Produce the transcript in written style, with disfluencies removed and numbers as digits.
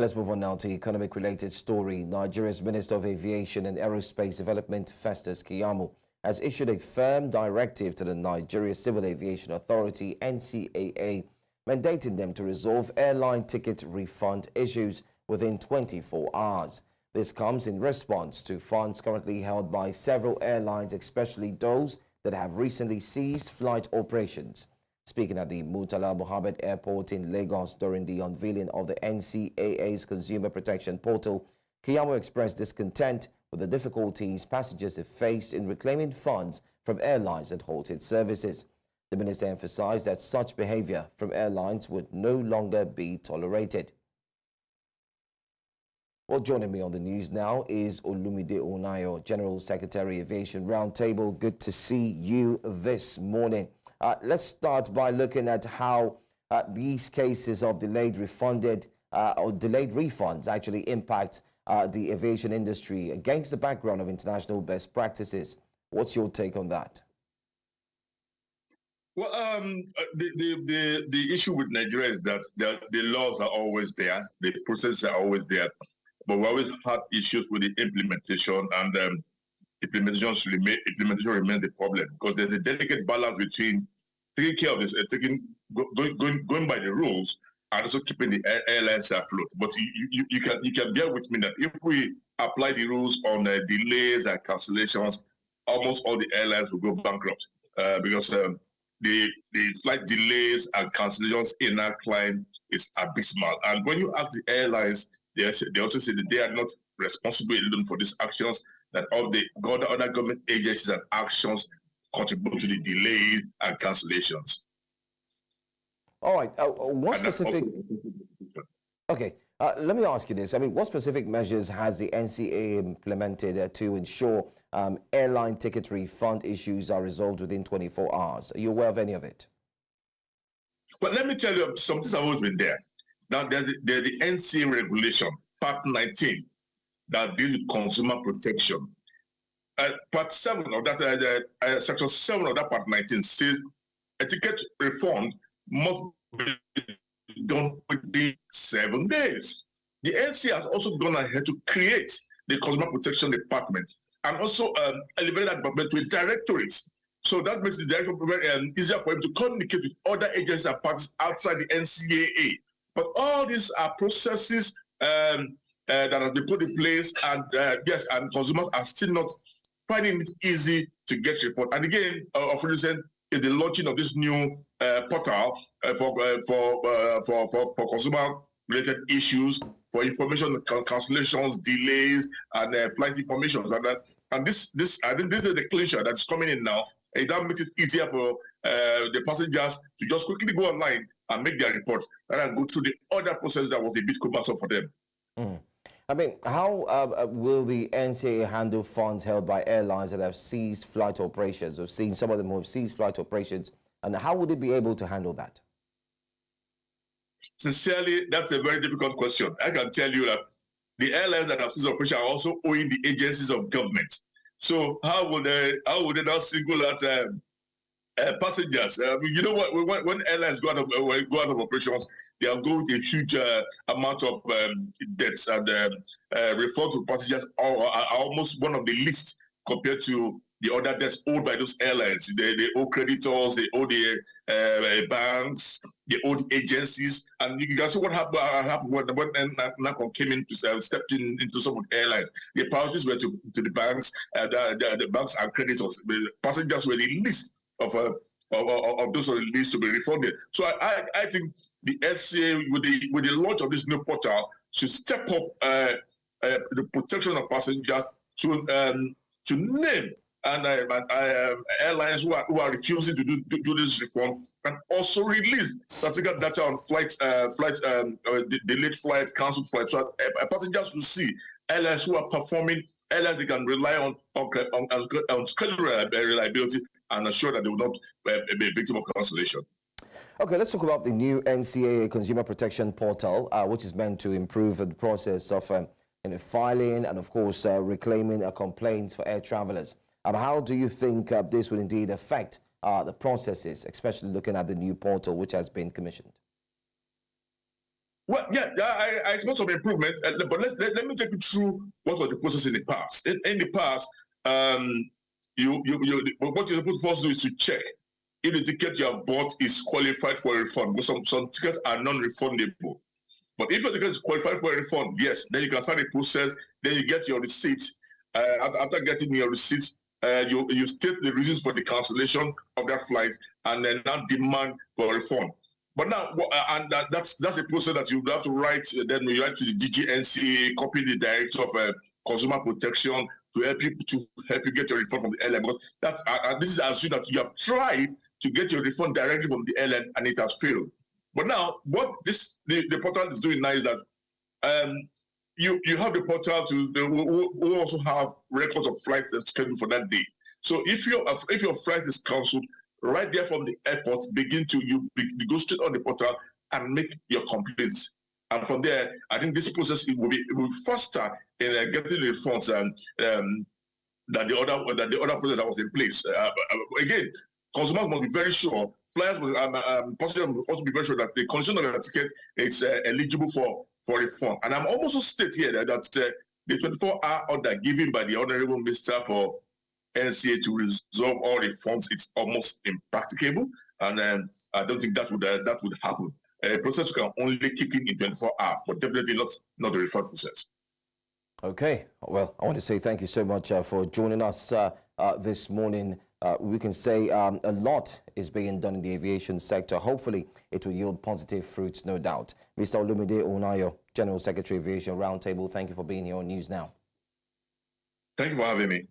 Let's move on now to economic-related story. Nigeria's Minister of Aviation and Aerospace Development, Festus, Keyamo, has issued a firm directive to the Nigeria Civil Aviation Authority, NCAA, mandating them to resolve airline ticket refund issues within 24 hours. This comes in response to funds currently held by several airlines, especially those that have recently ceased flight operations. Speaking at the Murtala Muhammed Airport in Lagos during the unveiling of the NCAA's Consumer Protection Portal, Keyamo expressed discontent with the difficulties passengers have faced in reclaiming funds from airlines that halted services. The minister emphasized that such behavior from airlines would no longer be tolerated. Well, joining me on the news now is Olumide Ohunayo, General Secretary, Aviation Roundtable. Good to see you this morning. Let's start by looking at how these cases of delayed refunds actually impact the aviation industry against the background of international best practices. What's your take on that? Well, the issue with Nigeria is that the laws are always there, the processes are always there, but we always had issues with the implementation, and implementation remains the problem, because there's a delicate balance between taking care of this, going by the rules, and also keeping the airlines afloat. But you can bear with me that if we apply the rules on delays and cancellations, almost all the airlines will go bankrupt, because the flight delays and cancellations in our climb is abysmal. And when you ask the airlines, they also say that they are not responsible alone for these actions, that all the other government agencies and actions contribute to the delays and cancellations. All right. What specific? Okay. Let me ask you this. I mean, what specific measures has the NCAA implemented to ensure airline ticket refund issues are resolved within 24 hours? Are you aware of any of it? Well, let me tell you, something's always been there. Now, there's the NCAA regulation, Part 19, that deals with consumer protection. Part 7 of that, Section 7 of that Part 19 says a ticket refund must be done within 7 days. The NCAA has also gone ahead to create the Consumer Protection Department and also elevated that department to a directorate. So that makes the directorate easier for him to communicate with other agencies and parties outside the NCAA. But all these are processes that have been put in place, and yes, and consumers are still not finding it easy to get refund. And again, of recent is the launching of this new portal for consumer-related issues, for information, cancellations, delays, and flight information. And this I think this is the clincher that's coming in now. And that makes it easier for the passengers to just quickly go online and make their reports, rather than go through the other process that was a bit cumbersome for them. I mean, how will the NCAA handle funds held by airlines that have ceased flight operations? We've seen some of them who have ceased flight operations, and how would they be able to handle that? Sincerely, that's a very difficult question. I can tell you that the airlines that have ceased operation are also owing the agencies of government. So how would they now single out passengers? You know what? When airlines go out of operations, they are going with a huge amount of debts, and refunds to passengers are almost one of the least compared to the other debts owed by those airlines. They owe creditors, they owe the banks, they owe the agencies, and you can see what happened when NACON came in to stepped into some of the airlines. The priorities were to the banks, the banks and creditors. The passengers were the least of those on the list to be refunded. So I think the SCA, with the launch of this new portal, should step up the protection of passengers to name and airlines who are refusing to do this reform, and also release statistical data on delayed flight, cancelled flights, so passengers will see airlines who are performing, airlines they can rely on schedule reliability, and assure that they will not be a victim of cancellation. Okay, let's talk about the new NCAA Consumer Protection Portal, which is meant to improve the process of filing and, of course, reclaiming complaints for air travelers. How do you think this will indeed affect the processes, especially looking at the new portal which has been commissioned? Well, yeah, I expect some improvement, but let me take you through what was the process in the past. In the past, what you're supposed to first do is to check if the ticket you have bought is qualified for a refund, because some tickets are non-refundable. But if your ticket is qualified for a refund, yes, then you can start the process. Then you get your receipt. After getting your receipt, you state the reasons for the cancellation of that flight, and then now demand for a refund. But now, that's a process that you have to write. Then you write to the DGNC, copy the director of consumer protection to help you get your refund from the airline. Because this is assuming that you have tried to get your refund directly from the airline and it has failed. But now, what the portal is doing now is that you have the portal who also have records of flights that's scheduled for that day. So if your flight is cancelled, right there from the airport, you go straight on the portal and make your complaints. And from there, I think this process will be faster in getting the refunds than the other process that was in place. Again, consumers must be very sure. Flyers passengers must also be very sure that the condition of the ticket is eligible for refund. And I'm also state here that the 24-hour order given by the Honorable Minister for NCAA to resolve all refunds, it's almost impracticable, and I don't think that would happen. A process can only kick in 24 hours, but definitely not the refund process. Okay, well, I want to say thank you so much for joining us this morning. We can say a lot is being done in the aviation sector. Hopefully, it will yield positive fruits, no doubt. Mr. Olumide Ohunayo, General Secretary, Aviation Roundtable, thank you for being here on News Now. Thank you for having me.